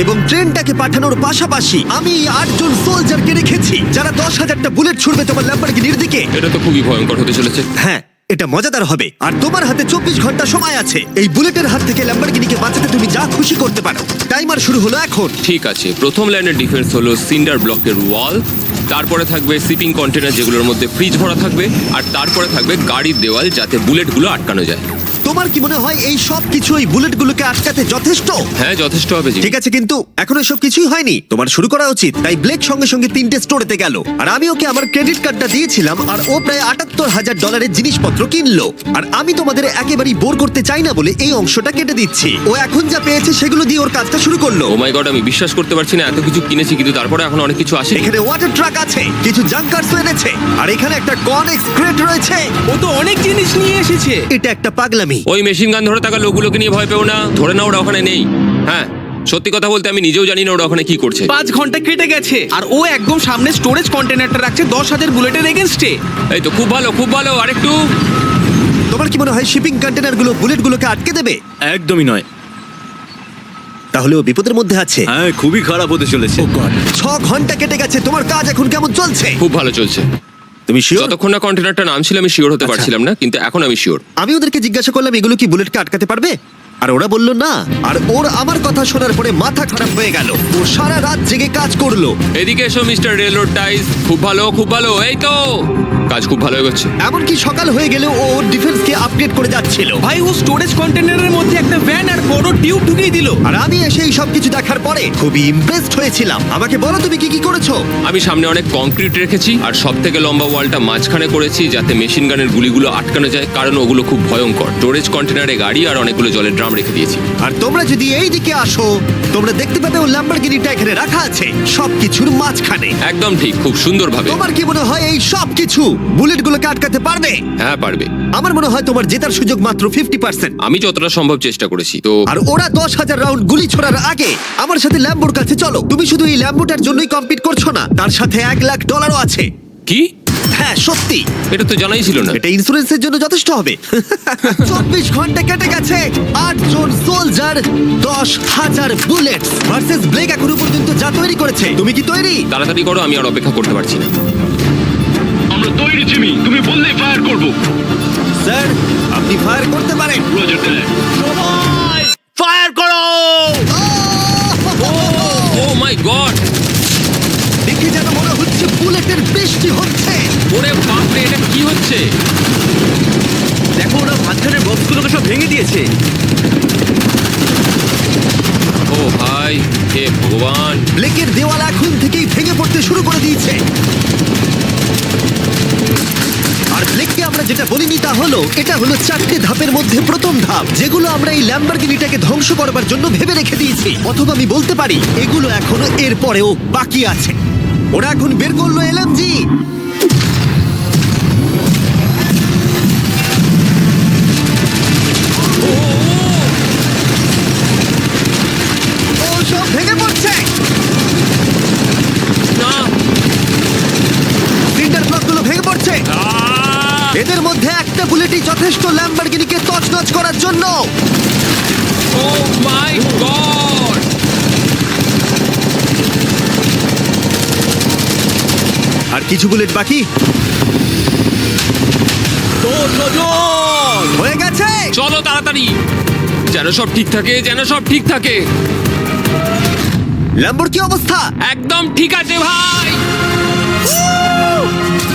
এবং ট্রেনটাকে পাঠানোর পাশাপাশি আমি এই 8 জন সোলজারকে রেখেছি যারা 10,000টা বুলেট ছুড়বে তোমার ল্যাম্বরগিনির দিকে। এটা তো খুবই ভয়ঙ্কর হতে চলেছে। হ্যাঁ, এটা মজাদার হবে। আর তোমার হাতে 24 ঘন্টা সময় আছে এই বুলেটের হাত থেকে ল্যাম্বরগিনিকে বাঁচাতে। তুমি যা খুশি করতে পারো। টাইমার শুরু হলো এখন। ঠিক আছে, প্রথম লাইনের ডিফেন্স হলো সিন্ডার ব্লকের ওয়াল, তারপরে থাকবে শিপিং কন্টেনার যেগুলোর মধ্যে ফ্রিজ ভরা থাকবে, আর তারপরে থাকবে গাড়ির দেওয়াল যাতে বুলেটগুলো আটকানো যায়। তোমার কি মনে হয় এই সব কিছু এই বুলেটগুলোকে আটকাতে যথেষ্ট? হ্যাঁ, যথেষ্ট হবে জি। ঠিক আছে, কিন্তু এখন এসব কিছুই হয়নি। তোমার শুরু করা উচিত। তাই ব্লেক সঙ্গে সঙ্গে 3টে স্টোরেতে গেল, আর আমি ওকে আমার ক্রেডিট কার্ডটা দিয়েছিলাম, আর ও প্রায় $78,000 জিনিসপত্র কিনলো। আর আমি তোমাদের একেবারেই বোর করতে চাই না বলে এই অংশটা কেটে দিচ্ছি। ও এখন যা পেয়েছে সেগুলো দিয়ে ওর কাজটা শুরু করলো। ও মাই গড, আমি বিশ্বাস করতে পারছি না এত কিছু কিনেছি কিন্তু তারপরে এখন অনেক কিছু আসে। এখানে ওয়াটার ট্রাক আছে, কিছু জাঙ্কারস এনেছে, আর এখানে একটা কনেক্স ক্রেট রয়েছে। ও তো অনেক জিনিস নিয়ে এসেছে। এটা একটা পাগলামি। ওই মেশিন গান ধরে থাকা লোকগুলোকে নিয়ে ভয় পেও না, ধরে না ওরা ওখানে নেই। হ্যাঁ, সত্যি কথা বলতে আমি নিজেও জানি না ওরা ওখানে কি করছে। 5 ঘন্টা কেটে গেছে আর ও একদম সামনে স্টোরেজ কন্টেনারটা রাখছে 10,000 বুলেটের এগেনস্টে। এই তো খুব ভালো, খুব ভালো। আরেকটু। তোমার কি মনে হয় শিপিং কন্টেনারগুলো বুলেটগুলোকে আটকে দেবে? একদমই নয়। তাহলে ও বিপদের মধ্যে আছে। হ্যাঁ, খুবই খারাপ হতে চলেছে। 6 ঘন্টা কেটে গেছে। তোমার কাজ এখন কেমন চলছে? খুব ভালো চলছে। তুমি শিওর? যতক্ষণ না কন্টেনারটা নামছিল আমি শিওর হতে পারছিলাম না, কিন্তু এখন আমি শিওর। আমি ওদেরকে জিজ্ঞাসা করলাম এগুলো কি বুলেটকে আটকাতে পারবে, আর ওরা বলল না। আর ওর আমার কথা শোনার পরে মাথা খারাপ হয়ে গেল। ও সারা রাত জেগে কাজ করলো। এদিকে এসো মিস্টার রেলরোড টাইস। খুব ভালো, খুব ভালো। এই তো কাজ খুব ভালো এগোচ্ছে। এমনকি সকাল হয়ে গেলেও ও ওর ডিফেন্সকে আপগ্রেড করে যাচ্ছিল। ভাই ও স্টোরেজ কন্টেনারের মধ্যে একটা ভ্যান আর বড় টিউব ঢুকিয়ে দিল। আর আমি এসে এই সবকিছু দেখার পরে খুবই ইমপ্রেসড হয়েছিলাম। আমাকে বলো তুমি কি কি করেছো? আমি সামনে অনেক কংক্রিট রেখেছি আর সব থেকে লম্বা ওয়ালটা মাঝখানে করেছি যাতে মেশিন গানের গুলিগুলো আটকানো যায়, কারণ ওগুলো খুব ভয়ঙ্কর। স্টোরেজ কন্টেনারে গাড়ি আর অনেকগুলো জলের ড্রাম রেখে দিয়েছি। আর তোমরা যদি এই দিকে আসো তোমরা দেখতে পাবে ও ল্যাম্বরগিনিটা এখানে রাখা আছে সবকিছুর মাঝখানে। একদম ঠিক, খুব সুন্দরভাবে। তোমার কি মনে হয় এই সব কিছু বুলেটগুলোকে আটকাতে পারবে? হ্যাঁ, পারবে। আমার মনে হয় তোমার জেতার সুযোগ মাত্র 50%। আমি যতটা সম্ভব চেষ্টা করেছি। তো আর ওরা 10,000 রাউন্ড গুলি ছোড়ার আগে আমার সাথে ল্যাম্বোর কাছে চলো। তুমি শুধু এই ল্যাম্বোটার জন্যই কম্পিট করছো না, তার সাথে $1,00,000 আছে। কি? হ্যাঁ সত্যি, এটা তো জানাই ছিল না। এটা ইন্স্যুরেন্সের জন্য যথেষ্ট হবে। 24 ঘন্টা কেটে গেছে। 8 জন সোলজার, 10,000 বুলেট ভার্সেস ব্লেক এখনো পর্যন্ত যা তৈরি করেছে। তুমি কি তৈরি? তাড়াতাড়ি করো, আমি আর অপেক্ষা করতে পারছি না। আমরা তৈরি জিমি, তুমি বললেই ফায়ার করব। স্যার আপনি ফায়ার করতে পারেন। রোজার দ্যাট। ফায়ার করো! ও মাই গড! দেখে যেন মনে হচ্ছে বুলেটের বৃষ্টি হচ্ছে। ওরে বাপ রে, এটা কি হচ্ছে? দেখো, ওরা মাঝখানের বক্সগুলোকে সব ভেঙে দিয়েছে। ও ভাই, হে ভগবান! ব্লেকের দেওয়াল এখন থেকেই ভেঙে পড়তে শুরু করে দিয়েছে। আর ব্লেককে আমরা যেটা বলিনি তা হলো এটা হলো 4টে ধাপের মধ্যে প্রথম ধাপ, যেগুলো আমরা এই ল্যাম্বরগিনিটাকে ধ্বংস করবার জন্য ভেবে রেখে দিয়েছি। অথবা আমি বলতে পারি এগুলো এখনো এর পরেও বাকি আছে। ওরা এখন বের করলো এলএমজি। ও সব ভেঙে পড়ছে। না! সিন্টার ব্লকগুলো ভেঙে পড়ছে। এদের মধ্যে একটা বুলেটই যথেষ্ট ল্যাম্বরগিনিকে তছনছ করার জন্য। ও মাই গড! আর কিছু বুলেট বাকি। হয়ে গেছে। চলো তাড়াতাড়ি, যেন সব ঠিক থাকে, যেন সব ঠিক থাকে। ল্যাম্বোর কি অবস্থা? একদম ঠিক আছে ভাই।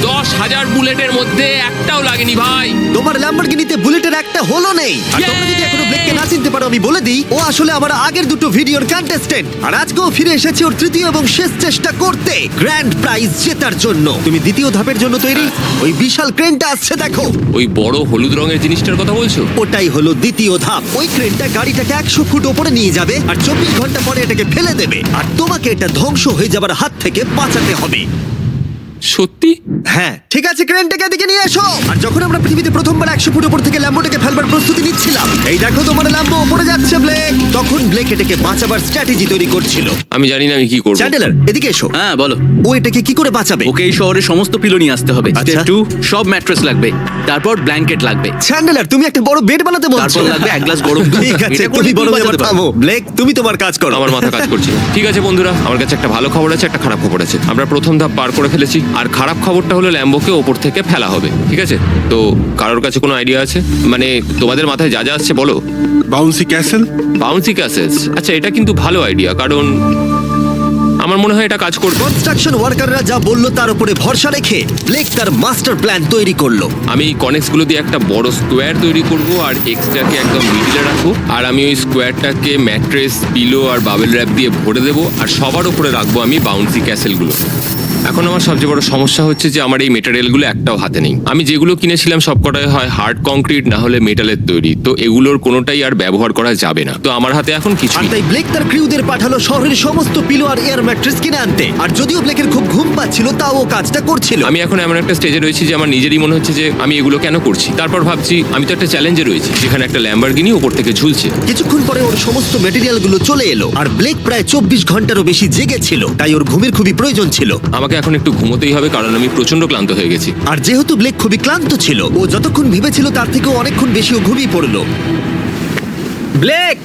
10,000 বুলেটের মধ্যে একটাও লাগেনি ভাই। তোমার ল্যাম্বরগিনিতে বুলেটের একটা হলো নেই। আর তোমরা যদি এখনো ব্লেককে না চিনতে পারো আমি বলে দিই, ও আসলে আমার আগের দুটো ভিডিওর কন্টেস্টেন্ট। আর আজকেও ফিরে এসেছে ওর তৃতীয় এবং শেষ চেষ্টা করতে গ্র্যান্ড প্রাইজ জেতার জন্য। তুমি দ্বিতীয় ধাপের জন্য তৈরি? ওই বিশাল ক্রেনটা আসছে দেখো। ওই বড় হলুদ রঙের জিনিসটার কথা বলছো? ওটাই হলো দ্বিতীয় ধাপ। ওই ক্রেনটা গাড়িটাকে 100 ফুট ওপরে নিয়ে যাবে আর 24 ঘন্টা পরে এটাকে ফেলে দেবে। আর তোমাকে এটা ধ্বংস হয়ে যাবার হাত থেকে বাঁচাতে হবে। সত্যি? হ্যাঁ ঠিক আছে, ক্রেনটাকে এদিকে নিয়ে এসো। আর যখন আমরা পৃথিবীতে প্রথমবার 100 ফুট উপর থেকে ল্যাম্বোটাকে ফেলবার প্রস্তুতি নিচ্ছিলাম, এই দেখো তোমার ল্যাম্বো উপরে যাচ্ছে ব্লেক, তখন ব্লেক এটাকে বাঁচাবার স্ট্র্যাটেজি তৈরি করছিল। আমি জানি না আমি কি করবো। চ্যান্ডেলার এদিকে এসো। হ্যাঁ বলো। ও এটাকে কি করে বাঁচাবে? ওকে এই শহরে সমস্ত পিলো নিয়ে আসতে হবে। আচ্ছা। স্টেপ 2 সব ম্যাট্রেস লাগবে, তারপর ব্ল্যাঙ্কেট লাগবে, চ্যান্ডেলার তুমি একটা বড় বেড বানাতে বলছো? তারপর লাগবে এক গ্লাস গরম দুধ। ঠিক আছে, এটা করে তুমি কি বড় বাঁচাতে ব্যাপার পারবো? থামো। ব্লেক তুমি তোমার কাজ করো। আমার মাথা কাজ করছে না। ঠিক আছে বন্ধুরা, আমার কাছে একটা ভালো খবর আছে, একটা খারাপ খবর আছে। আমরা প্রথম ধাপ পার করে ফেলেছি, আর খারাপ খবরটা হলো ল্যাম্বোকে ওপর থেকে ফেলা হবে। ঠিক আছে, তো কারোর কাছে কোনো আইডিয়া আছে? মানে তোমাদের মাথায় যা যা আসছে বলো। Bouncy castle. বাউন্সি ক্যাসেলস, আচ্ছা এটা কিন্তু ভালো আইডিয়া, কারণ আমার মনে হয় এটা কাজ করবে। কনস্ট্রাকশন ওয়ার্কাররা যা বললো তার উপরে ভরসা রেখে ব্লেক তার মাস্টার প্ল্যান তৈরি করলো। আমি কনেক্স গুলো দিয়ে একটা বড় স্কোয়ার তৈরি করব আর এক্সট্রাকে একদম মিডিলে রাখবো, আর আমি ওই স্কোয়ারটাকে ম্যাট্রেস, পিলো আর বাবেল র্যাপ দিয়ে ভরে দেবো, আর সবার উপরে রাখবো আমি বাউন্সি ক্যাসেলগুলো। এখন আমার সবচেয়ে বড় সমস্যা হচ্ছে যে আমার এই মেটেরিয়ালগুলো একটাও হাতে নেই। আমি যেগুলো কিনেছিলাম সবকটাই হয় হার্ড কংক্রিট না হলে মেটালের তৈরি, তো এগুলোর কোনোটাই আর ব্যবহার করা যাবে না। তো আমার হাতে এখন আর কিছুই নেই। তাই ব্লেক তার ক্রিউদের পাঠালো শহরের সমস্ত পিলো আর এয়ার ম্যাট্রেস কিনে আনতে। আর যদিও ব্লেকের খুব ঘুম পাচ্ছিল, তাও ও কাজটা করছিল। আমি এখন এমন একটা স্টেজে রয়েছি যে আমার নিজেরই মনে হচ্ছে যে আমি এগুলো কেন করছি। তারপর ভাবছি আমি তো একটা চ্যালেঞ্জে রয়েছি যেখানে একটা ল্যাম্বরগিনি উপর থেকে ঝুলছে। কিছুক্ষণ পরে ওর সমস্ত মেটেরিয়াল গুলো চলে এলো, আর ব্লেক প্রায় 24 ঘন্টারও বেশি জেগেছিল, তাই ওর ঘুমের খুবই প্রয়োজন ছিল। আমাকে এখন একটু ঘুমোতেই হবে, কারণ আমি প্রচন্ড ক্লান্ত হয়ে গেছি। আর যেহেতু ব্লেক খুবই ক্লান্ত ছিল, ও যতক্ষণ ভেবেছিল তার থেকেও অনেকক্ষণ বেশি ও ঘুমিয়ে পড়লো। ব্ল্যাক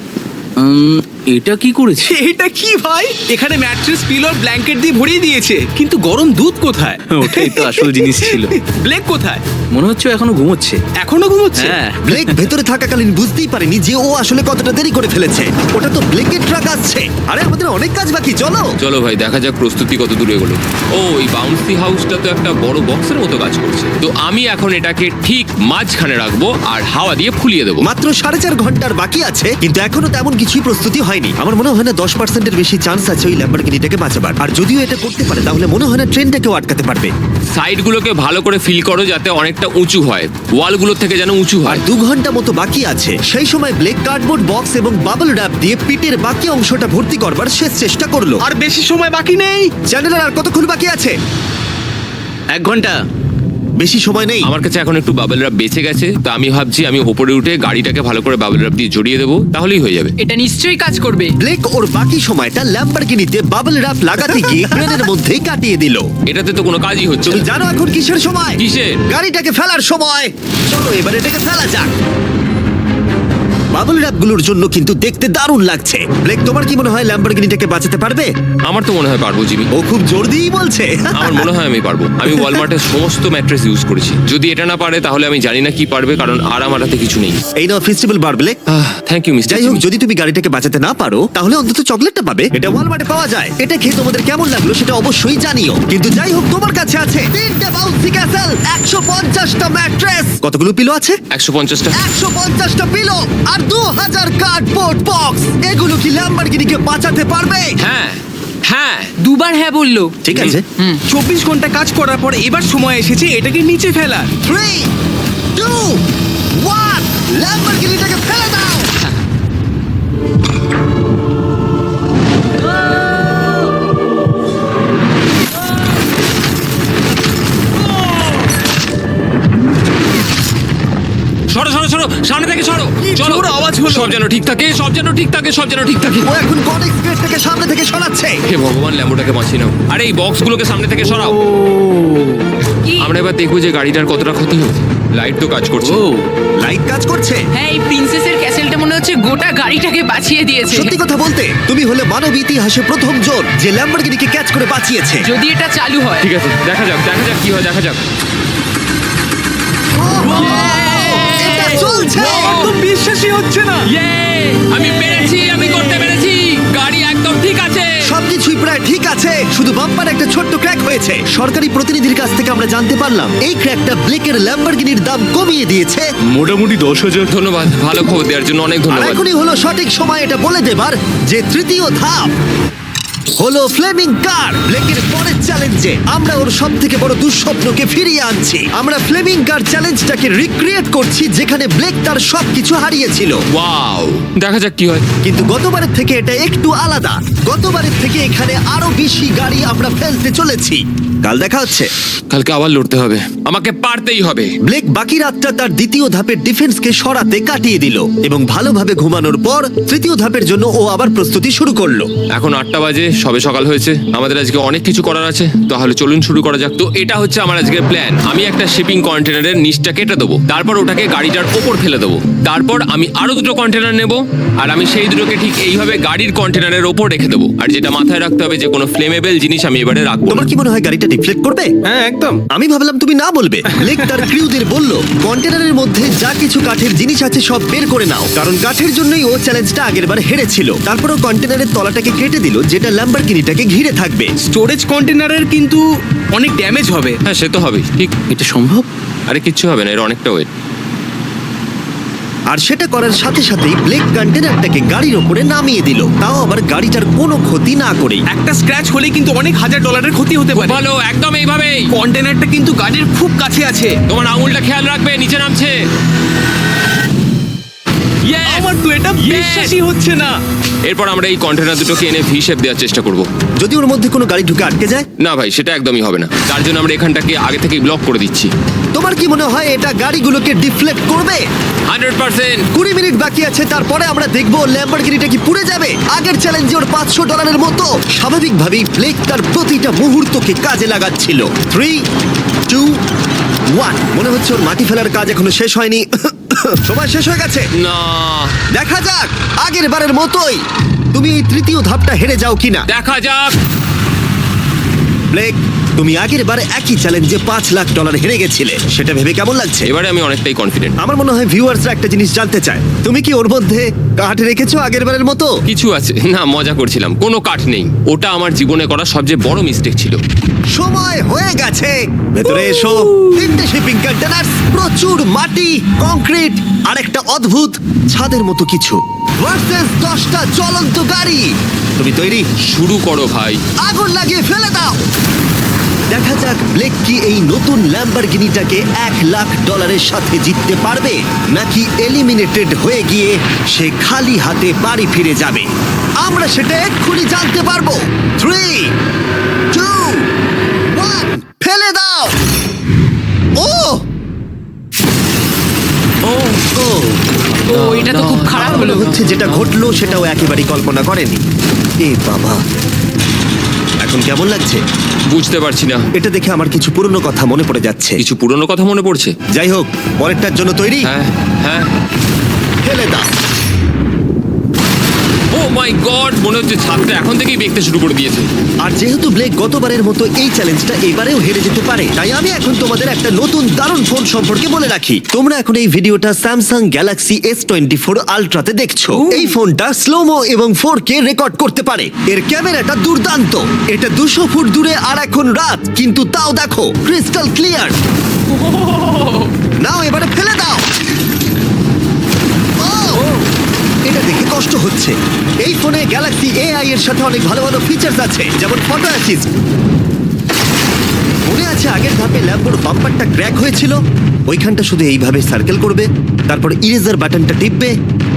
এটা কি করেছে? এটা কি ভাই? এখানে ম্যাট্রেস, পিলো, ব্ল্যাঙ্কেট দিয়ে ভরিয়ে দিয়েছে, কিন্তু গরম দুধ কোথায়? ওটাই তো আসল জিনিস ছিল। ব্ল্যাক কোথায়? মনে হচ্ছে এখনো ঘুমোচ্ছে। এখনো ঘুমোচ্ছে? হ্যাঁ। ব্লেক ভেতরে থাকাকালীন বুঝতেই পারেনি যে ও আসলে কতটা দেরি করে ফেলেছে। ওটা তো ব্লেকের ট্রাক আসছে। আরে আমাদের অনেক কাজ বাকি, চলো। চলো ভাই, দেখা যাক প্রস্তুতি কত দূরে এগোলো। ও, এই বাউন্সি হাউসটা তো একটা বড় বক্সের মতো কাজ করছে। তো আমি এখন এটাকে ঠিক মাঝখানে রাখবো আর হাওয়া দিয়ে ফুলিয়ে দেবো। মাত্র 4.5 ঘন্টার বাকি আছে, কিন্তু এখনো তেমন কিছুই প্রস্তুতি হয়নি। আমার মনে হয় না 10%-এর বেশি চান্স আছে ওই ল্যাম্বরগিনিটাকে বাঁচাবার। আর যদিও এটা করতে পারে, তাহলে মনে হয় না ট্রেনটাকেও আটকাতে পারবে। সাইডগুলোকে ভালো করে ফিল করো যাতে অনেকটা উঁচু হয়, ওয়ালগুলোর থেকে যেন উঁচু আর হয়। 2 ঘন্টা মতো বাকি আছে। সেই সময় ব্লেক কার্ডবোর্ড বক্স এবং বাবল র্যাপ দিয়ে পিটের বাকি অংশটা ভর্তি করবার শেষ চেষ্টা করলো। আর বেশি সময় বাকি নেই। চ্যানেলের আর কতক্ষণ বাকি আছে? 1 ঘন্টা। বেশি সময় নেই। আমার কাছে এখন একটু বাবেল র্যাপ বেঁচে গেছে, তো আমি ভাবছি আমি ওপরে উঠে গাড়িটাকে ভালো করে বাবেল র্যাপ দিয়ে জড়িয়ে দেবো, তাহলেই হয়ে যাবে। এটা নিশ্চয়ই কাজ করবে। ব্লেক ওর বাকি সময়টা ল্যাম্বরগিনিতে বাবল র্যাপ লাগাতে গিয়ে ক্রেনের মধ্যেই কাটিয়ে দিল। এটাতে তো কোনো কাজই হচ্ছে তুমি না। জানো এখন কিসের সময়? কিসের? গাড়িটাকে ফেলার সময়। চলো এবার এটাকে ফেলা যাক। বাবল র্যাপগুলোর জন্য কিন্তু দেখতে দারুণ লাগছে। ব্লেক, তোমার কি মনে হয় ল্যাম্বরগিনিটাকে বাঁচাতে পারবে? আমার তো মনে হয় পারবো জিমি। ও খুব জোর দিয়েই বলছে। আমার মনে হয় আমি পারবো। আমি ওয়ালমার্টের সমস্ত ম্যাট্রেস ইউজ করেছি। যদি এটা না পারে তাহলে আমি জানি না কি পারবে, কারণ আর আমার হাতে কিছু নেই। এই নাও ফেস্টিভ্যাল বার ব্লেক। Thank you mister. যাই হোক, যদি তুমি গাড়িটাকে বাঁচাতে না পারো তাহলে অন্তত চকলেটটা পাবে। এটা ওয়ালমার্টে পাওয়া যায়। এটা খেয়ে তোমাদের কেমন লাগলো সেটা অবশ্যই জানিও। কিন্তু যাই হোক, তোমার কাছে আছে 3টে বাউন্সি ক্যাসেল, 150টা ম্যাট্রেস, কতগুলো পিলো আছে? 150টা। 150টা পিলো আর 2000 কার্ডবোর্ড বক্স। এগুলো কি ল্যাম্বরগিনিকে বাঁচাতে পারবে? হ্যাঁ হ্যাঁ। দুবার হ্যাঁ বললো। ঠিক আছে। 24 ঘন্টা কাজ করার পর এবার সময় এসেছে এটাকে নিচে ফেলার। 3 2 1 ল্যাম্বরগিনিটাকে ফেলে দাও। সরো সরো সরো, সামনে থেকে সরো। চলো, জোর আওয়াজ হলো। সব যেন ঠিক থাকে, সব যেন ঠিক থাকে, সব যেন ঠিক থাকে। ও এখন কনেক্স গেটটাকে সামনে থেকে সরাচ্ছে। হে ভগবান, ল্যাম্বোটাকে বাঁচিয়ে নাও। আরে এই বক্সগুলোকে সামনে থেকে সরাও। কি? আমরা এবার দেখবো যে গাড়িটার কতটা ক্ষতি হয়েছে। লাইট তো কাজ করছে। ও লাইট কাজ করছে। হ্যাঁ, এই প্রিন্সেসের ক্যাসেলটা মনে হচ্ছে গোটা গাড়িটাকে বাঁচিয়ে দিয়েছে। সত্যি কথা বলতে তুমি হলে মানব ইতিহাসে প্রথম জন যে ল্যাম্বরগিনিকে ক্যাচ করে বাঁচিয়েছে। যদি এটা চালু হয়। ঠিক আছে, দেখা যাক দেখা যাক কি হয়, দেখা যাক। এটা চলছে। একদম বিশ্বাসই হচ্ছে না। আমি পেরেছি, আমি করতে পেরেছি। গাড়ি একদম ঠিক আছে। সবকিছুই প্রায় ঠিক আছে, শুধু বাম্পার একটা ছোট্ট ক্র্যাক হয়েছে। সরকারি প্রতিনিধির কাছ থেকে আমরা জানতে পারলাম এই ক্র্যাকটা ব্লেকের ল্যাম্বরগিনির দাম কমিয়ে দিয়েছে। মোটামুটি 10,000। ধন্যবাদ, ভালো খবর দেওয়ার জন্য অনেক আর ধন্যবাদ। এখনই হলো সঠিক সময় এটা বলে দেবার যে তৃতীয় ধাপ হলো ফ্লেমিং কার। ব্লেকের পরের চ্যালেঞ্জে আমরা ওর সব থেকে বড় দুঃস্বপ্নকে ফিরিয়ে আনছি। আমরা ফ্লেমিং কার চ্যালেঞ্জটাকে রিক্রিয়েট করছি যেখানে ব্লেক তার সবকিছু হারিয়েছিল। ওয়াও, দেখা যাক কি হয়। কিন্তু গতবারের থেকে এটা একটু আলাদা। গতবারের থেকে এখানে আরো বেশি গাড়ি আমরা ফেলতে চলেছি। কাল দেখা হচ্ছে। কালকে আবার লড়তে হবে, আমাকে পারতেই হবে। ব্লেক বাকি রাতটা তার দ্বিতীয় ধাপের ডিফেন্সকে সরাতে কাটিয়ে দিল এবং ভালোভাবে ঘুমানোর পর তৃতীয় ধাপের জন্য ও আবার প্রস্তুতি শুরু করলো। এখন 8টা বাজে, সবে সকাল হয়েছে। আমাদের আজকে অনেক কিছু করার আছে, তাহলে চলুন শুরু করা যাক। তো এটা হচ্ছে আমার আজকের প্ল্যান। আমি একটা শিপিং কন্টেনারের নিচটা কেটে দেবো, তারপর ওটাকে গাড়িটার ওপর ফেলে দেবো। তারপর আমি আরো 2টো কন্টেনার নেব, আর আমি সেই দুটোকে ঠিক এইভাবে গাড়ির কন্টেনারের ওপর রেখে দেবো। আর যেটা মাথায় রাখতে হবে যে কোনো ফ্লেমেবল জিনিস আমি এবারে রাখবো না। তোমার কি মনে হয় গাড়িটা ডিফ্লেক্ট করবে? হ্যাঁ একদম। আমি ভাবলাম তুমি না বলবে। ব্লেক তার ক্রিউদের বলল কন্টেনারের মধ্যে যা কিছু কাঠের জিনিস আছে সব বের করে নাও, কারণ কাঠের জন্যই ও চ্যালেঞ্জটা আগেরবার হেরেছিল। তারপর ও কন্টেনারের তলাটাকে কেটে দিল, যেটা ল্যাম্বরগিনিটাকে ঘিরে থাকবে। স্টোরেজ কন্টেনারের কিন্তু অনেক ড্যামেজ হবে। হ্যাঁ, সে তো হবেই। ঠিক, এটা সম্ভব? আরে কিচ্ছু হবে না, এর অনেকটা ওয়েট। আর সেটা করার সাথে সাথেই ব্লেক কন্টেনারটাকে গাড়ির ওপরে নামিয়ে দিল, তাও আবার গাড়িটার কোনো ক্ষতি না করেই। একটা স্ক্র্যাচ হলেই কিন্তু অনেক $1000 ক্ষতি হতে পারে। ভালো, একদম এইভাবেই। কন্টেনারটা কিন্তু গাড়ির খুব কাছে আছে। তোমার আঙুলটা খেয়াল রাখবে, নিচে নামছে। Yes! আমার তো এটা Yes! বিশ্বাসই হচ্ছে না। এরপর আমরা এই কন্টেনার দুটোকে এনে ভি শেপ দেওয়ার চেষ্টা করব। যদি ওর মধ্যে কোনো গাড়ি ঢুকে আটকে যায়? না ভাই, সেটা একদমই হবে না। তার জন্য আমরা এখানটাকে আগে থেকেই ব্লক করে দিচ্ছি। তোমার কি মনে হয় এটা গাড়িগুলোকে ডিফ্লেক্ট করবে? 100%। 20 মিনিট বাকি আছে, তারপরে আমরা দেখবো ল্যাম্বরগিনিটা কি পুড়ে যাবে। আগের চ্যালেঞ্জে ওর $500 মতো। স্বাভাবিকভাবেই ব্লেক তার প্রতিটা মুহূর্তকে কাজে লাগাচ্ছিল। 3, 2, 1। মনে হচ্ছে ওর মাটি ফেলার কাজ এখনো শেষ হয়নি। সময় শেষ হয়ে গেছে। না, দেখা যাক আগের বারের মতোই তুমি এই তৃতীয় ধাপটা হেরে যাও কিনা। দেখা যাক। ব্লেক, তুমি আগের বার একই চ্যালেঞ্জে $5 লাখ হেরে গেছিলে, সেটা ভেবে কেমন লাগছে? এবারে আমি অনেকটাই কনফিডেন্ট। আমার মনে হয় ভিউয়ার্সরা একটা জিনিস জানতে চায়, তুমি কি ওর মধ্যে কাঠ রেখেছো আগের বারের মতো? কিছু আছে না, মজা করছিলাম। কোনো কাঠ নেই। ওটা আমার জীবনে করা সবচেয়ে বড় মিস্টেক ছিল। সময় হয়ে গেছে, ভেতরে এসো। 3টে শিপিং কন্টেনার, প্রচুর মাটি, কংক্রিট আর একটা অদ্ভুত ছাদের মতো কিছু ভার্সেস 10টা জ্বলন্ত গাড়ি। তুমি তৈরি? শুরু করো ভাই। আগুন লাগিয়ে ফেলে দাও। দেখা যাক ব্লেক কি এই নতুন ল্যাম্বরগিনিটাকে $1 লাখ সাথে জিততে পারবে, নাকি এলিমিনেটেড হয়ে গিয়ে সে খালি হাতে বাড়ি ফিরে যাবে। আমরা সেটা এক্ষুনি জানতে পারবো। 3, 2, 1, ফেলে দাও। ও ও ও ও এটা তো খুব খারাপ আমার মনে হলো। হচ্ছে যেটা ঘটলো সেটাও একেবারেই কল্পনা করেনি। এ বাবা, এখন কেমন লাগছে? বুঝতে পারছি না। এটা দেখে আমার কিছু পুরনো কথা মনে পড়ে যাচ্ছে। কিছু পুরনো কথা মনে পড়ছে। যাই হোক, পরেরটার জন্য তৈরি? হ্যাঁ হ্যাঁ। ফেলে দাও। ও মাই গড, মনে হচ্ছে ছাদটা এখন থেকেই দেখতে শুরু করে দিয়েছে। আর যেহেতু ব্লেক গতবারের মতো এই চ্যালেঞ্জটা এবারেও হেরে যেতে পারে, তাই আমি এখন তোমাদের একটা নতুন দারুণ ফোন সম্পর্কে বলে রাখি। তোমরা এখন এই ভিডিওটা স্যামসাং গ্যালাক্সি S24 আলট্রাতে দেখছো। এই ফোনটা স্লোমো এবং 4K রেকর্ড করতে পারে। এর ক্যামেরাটা দুর্দান্ত। এটা 200 ফুট দূরে আর এখন রাত, কিন্তু তাও দেখো ক্রিস্টাল ক্লিয়ার। নাও এবারে ফেলে দাও। ও! এটা দেখে কষ্ট হচ্ছে। এই ফোনে গ্যালাক্সি AI এর সাথে অনেক ভালো ভালো ফিচার্স আছে, যেমন ফটো অ্যাসিস্ট। মনে আছে আগের ধাপে ল্যাম্বোর বাম্পারটা ক্র্যাক হয়েছিল? ওইখানটা শুধু এইভাবে সার্কেল করবে, তারপর ইরেজার বাটনটা টিপবে,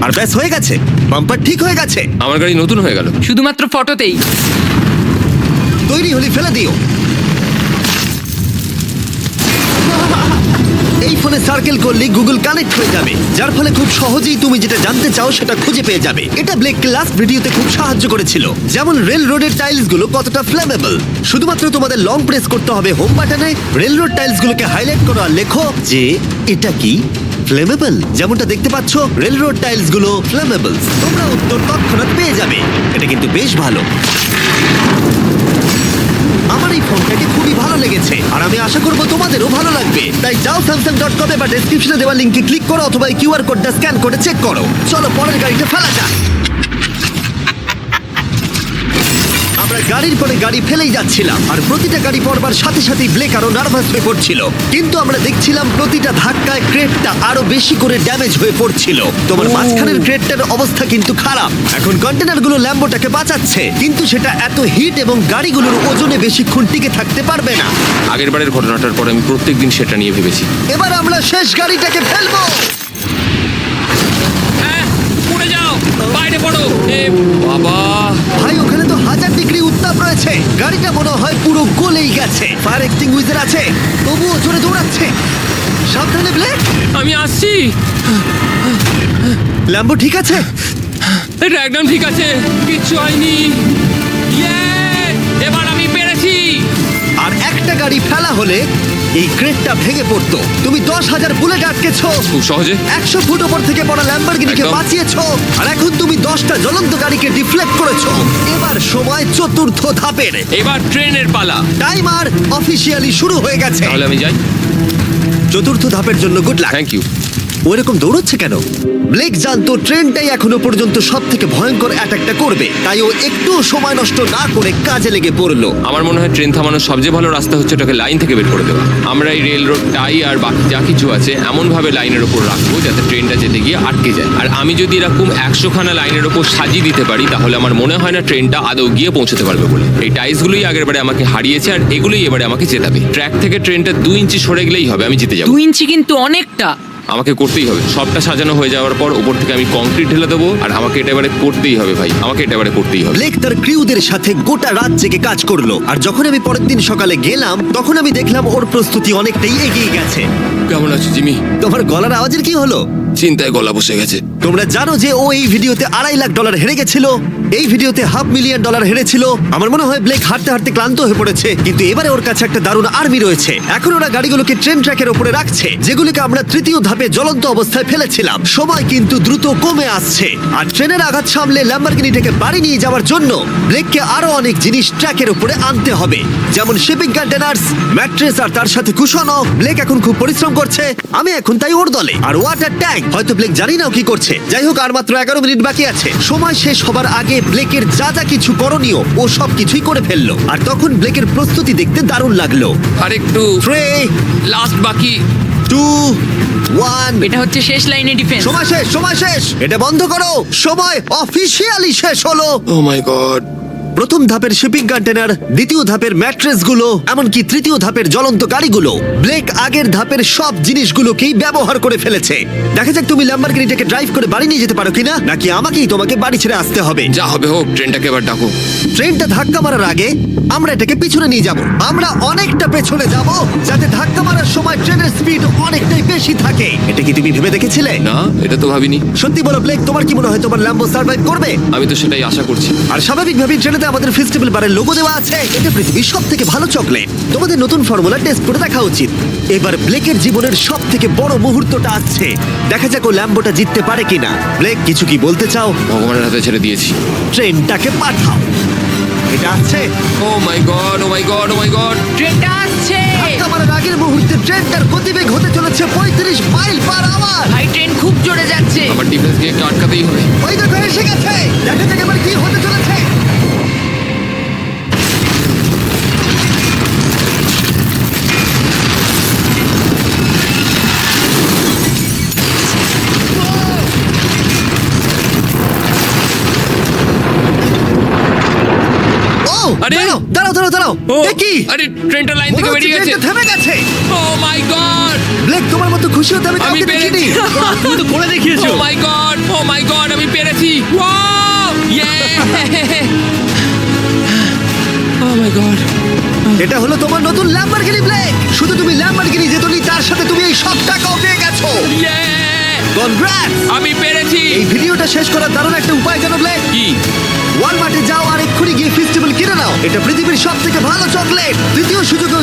আর ব্যাস হয়ে গেছে, বাম্পার ঠিক হয়ে গেছে। আমার গাড়ি নতুন হয়ে গেল। শুধুমাত্র ফটোতেই। তৈরি হলে ফেলে দিও। এই ফোনে সার্কেল করলে গুগল কানেক্ট হয়ে যাবে, যার ফলে খুব সহজেই তুমি যেটা জানতে চাও সেটা খুঁজে পেয়ে যাবে। এটা ব্লেককে লাস্ট ভিডিওতে খুব সাহায্য করেছিল, যেমন রেল রোডের টাইলস গুলো কতটা ফ্লেমেবল। শুধুমাত্র তোমাদের লং প্রেস করতে হবে হোম বাটনে, রেল রোড টাইলস গুলোকে হাইলাইট করো আর লেখো যে এটা কি ফ্লেমেবল। যেমনটা দেখতে পাচ্ছ, রেল রোড টাইলস গুলো ফ্লেমেবল। তোমরা উত্তর তৎক্ষণাৎ পেয়ে যাবে। এটা কিন্তু বেশ ভালো। আমার এই ফোনটাকে খুবই ভালো লেগেছে, আর আমি আশা করবো তোমাদেরও ভালো লাগবে। তাই যাও samsung.com বা ডেসক্রিপশনে দেওয়া লিংকে ক্লিক করো, অথবা কিউআর কোডটা স্ক্যান করে চেক করো। চলো পরের গাড়িটা ফেলা যাক। আমরা গাড়ির পরে গাড়ি ফেলেই যাচ্ছিলাম, আর প্রতিটা গাড়ি পড়বার সাথে সাথেই ব্লেক আরো নার্ভাস হয়ে পড়ছিল। কিন্তু আমরা দেখছিলাম প্রতিটা ধাক্কায় ক্রেটটা আরো বেশি করে ড্যামেজ হয়ে পড়ছিল। তোমার মাঝখানের ক্রেটটার অবস্থা কিন্তু খারাপ। এখন কন্টেনারগুলো ল্যাম্বোটাকে বাঁচাচ্ছে, কিন্তু সেটা এত হিট এবং গাড়িগুলোর ওজনে বেশিক্ষণ টিকে থাকতে পারবে না। আগের বারের ঘটনাটার পর আমি প্রত্যেকদিন সেটা নিয়ে ভেবেছি। এবার আমরা শেষ গাড়িটাকে ফেলবো। হ্যাঁ, পড়ে যাও, বাইরে পড়ো। এ বাবা, ভাই, ওখানে তো 1000 ডিগ্রি উত্তাপ রয়েছে। গেছে, গাড়িটা মনে হয় পুরো গলেই গেছে। ফায়ার এক্সটিংগুইশার আছে, তবুও জোরে দৌড়াচ্ছে। সাবধানে ব্লেক। আমি আসছি। ল্যাম্বো ঠিক আছে? এটা একদম ঠিক আছে, কিচ্ছু হয়নি। Yay! এবার আমি পেরেছি। আর একটা গাড়ি ফেলা হলে এই ক্রেটটা ভেঙে পড়তো। তুমি 10,000 বুলেট আটকেছো, খুব সহজে। 100 ফুট ওপর থেকে পড়া ল্যাম্বরগিনিকে একদম। বাঁচিয়েছো, আর এখন তুমি 10টা জ্বলন্ত গাড়িকে ডিফ্লেক্ট করেছো। এবার সময় চতুর্থ ধাপের। এবার ট্রেনের পালা। টাইমার অফিসিয়ালি শুরু হয়ে গেছে। তাহলে আমি যাই। চতুর্থ ধাপের জন্য গুড লাক। Thank you. ও এরকম দৌড়চ্ছে কেন? ব্লেক জানতো ট্রেনটাই এখনো পর্যন্ত সব থেকে ভয়ঙ্কর অ্যাটাকটা করবে, তাই ও একটু সময় নষ্ট না করে কাজে লেগে পড়লো। আমার মনে হয় ট্রেন থামানোর সবচেয়ে ভালো রাস্তা হচ্ছে ওটাকে লাইন থেকে বের করে দেওয়া। আমরা এই রেল রোড টাই আর বাকি যা কিছু আছে এমন ভাবে লাইনের ওপর রাখবো যাতে ট্রেনটা যেতে গিয়ে আটকে যায়। আর আমি যদি এরকম 100খানা লাইনের ওপর সাজিয়ে দিতে পারি তাহলে আমার মনে হয় না ট্রেনটা আদৌ গিয়ে পৌঁছতে পারবে বলে। এই টাইলসগুলোই আগের বারে আমাকে হারিয়েছে আর এগুলোই এবারে আমাকে জেতাবে। ট্র্যাক থেকে ট্রেনটা 2 ইঞ্চি সরে গেলেই হবে, আমি জিতে যাবো। 2 ইঞ্চি কিন্তু অনেকটা। আমাকে করতেই হবে। সবটা সাজানো হয়ে যাওয়ার পর উপর থেকে আমি কংক্রিট ঢেলে দেবো আর আমাকে এটা এবারে করতেই হবে ভাই, আমাকে এটা এবারে করতেই হবে। ব্লেক তার ক্রিউদের সাথে গোটা রাত জেগে কাজ করলো, আর যখন আমি পরের দিন সকালে গেলাম তখন আমি দেখলাম ওর প্রস্তুতি অনেকটাই এগিয়ে গেছে। কেমন আছো জিমি? তোমার গলার আওয়াজের কি হলো? চিন্তায় গলা বসে গেছে। তোমরা জানো যে ও এই ভিডিওতে $2.5 লাখ হেরে গেছিল, এই ভিডিওতে $500,000 হেরেছিল। আমার মনে হয় ব্লেক হাঁটতে হাঁটতে ক্লান্ত হয়ে পড়েছে, কিন্তু এবারে ওর কাছে একটা দারুণ আর্মি রয়েছে। এখন ওরা গাড়িগুলোকে ট্রেন ট্র্যাকের উপরে রাখছে, যেগুলিকে আমরা তৃতীয় ধাপে জ্বলন্ত অবস্থায় ফেলেছিলাম। সময় কিন্তু দ্রুত কমে আসছে, আর ট্রেনের আঘাত সামলে ল্যাম্বরগিনিটাকে বাড়ি নিয়ে যাওয়ার জন্য ব্লেককে আরো অনেক জিনিস ট্র্যাকের উপরে আনতে হবে, যেমন শিপিং কন্টেনার্স, ম্যাট্রেস আর তার সাথে কুশনও। ব্লেক এখন খুব পরিশ্রম করছে, আমি এখন তাই ওর দলে। আর ওয়াটার ট্যাঙ্ক, হয়তো ব্লেক জানি না ও কি করছে। যাই হোক, আর মাত্র 11 মিনিট বাকি আছে। সময় শেষ হবার আগে ব্লেকের যা যা কিছু করণীয় ও সবকিছুই করে ফেললো, আর তখন ব্লেকের প্রস্তুতি দেখতে দারুণ লাগলো। আর একটু 3, লাস্ট বাকি। 2, 1। এটা হচ্ছে শেষ লাইনে ডিফেন্স। সময় শেষ, সময় শেষ, এটা বন্ধ করো। সময় অফিসিয়ালি শেষ হলো। ও মাই গড। প্রথম ধাপের শিপিং কন্টেনার, দ্বিতীয় ধাপের ম্যাট্রেসগুলো, এমনকি তৃতীয় ধাপের জ্বলন্ত গাড়িগুলো, ব্লেক আগের ধাপের সব জিনিসগুলোকেই ব্যবহার করে ফেলেছে। দেখা যাক তুমি ল্যাম্বরগিনিটাকে ড্রাইভ করে বাড়ি নিয়ে যেতে পারো কিনা, নাকি আমাকেই তোমাকে বাড়ি ছেড়ে আসতে হবে। যা হবে হোক, ট্রেনটাকে এবার ডাকো। ট্রেনটা ধাক্কা মারার আগে আমরা এটাকে পিছনে নিয়ে যাব। আমরা অনেকটা পেছনে যাব, যাতে ধাক্কা মারার সময় ট্রেনের স্পিড অনেকটাই বেশি থাকে। এটা কি তুমি ভেবে দেখেছিলে? না, এটা তো ভাবিনি। সত্যি বলো ব্লেক, তোমার কি মনে হয় তোমার ল্যাম্বো সার্ভাইভ করবে? আমি তো সেটাই আশা করছি। আর স্বাভাবিকভাবেই ট্রেনেতে আমাদের ফেস্টিভ্যাল বারের লোগো দেওয়া আছে। এটা পৃথিবীর সবথেকে ভালো চকলেট। তোমাদের নতুন ফর্মুলা টেস্ট করে দেখা উচিত। এবার ব্লেকের জীবনের সবথেকে বড় মুহূর্তটা আসছে। দেখা যাক ও ল্যাম্বোটা জিততে পারে কিনা। ব্লেক, কিছু কি বলতে চাও? ভগবানের হাতে ছেড়ে দিয়েছি। ট্রেনটাকে পাঠাও। এটা আসছে। ও মাই গড, ও মাই গড, ও মাই গড। ট্রেনটা আসছে। ধাক্কা মারার আগের মুহূর্তে ট্রেনটার গতিবেগ হতে চলেছে 35 মাইল পার আওয়ার। ভাই ট্রেন খুব জোরে যাচ্ছে। আমার ডিফেন্সকে একটু আটকাতেই হবে। ওই দেখো এসে গেছে। দেখা যাক এবার কি হতে চলেছে। ও, আরে! দাঁড়াও, দাঁড়াও, দাঁড়াও। ও, এ কি? আরে ট্রেনটা লাইন মনে থেকে হচ্ছে বেরিয়ে গেছে। ট্রেনটা থেমে গেছে। ও মাই গড। ব্লেক, তোমার মতো খুশি হতে আমি আমি কাউকে দেখিনি। পেরেছি। তুমি তো করে দেখিয়েছো। ও মাই গড, ও মাই গড, আমি পেরেছি। ওয়াও! ইয়ে! ও মাই গড। এটা হলো তোমার নতুন ল্যাম্বরগিনি ব্লেক। শুধু তুমি ল্যাম্বরগিনি জেতনি, তার সাথে তুমি এই সব টাকাও পেয়ে গেছো। ইয়ে! কনগ্রাটস! আমি পেরেছি। এই ভিডিওটা শেষ করার দারুণ একটা উপায় জানো ব্লেক? কি? ওয়ালমার্টে যাও আর এক্ষুনি গিয়ে ফেস্টিভ্যাল কিনে নাও। এটা পৃথিবীর সবথেকে ভালো চকলেট। দ্বিতীয় সুযোগেও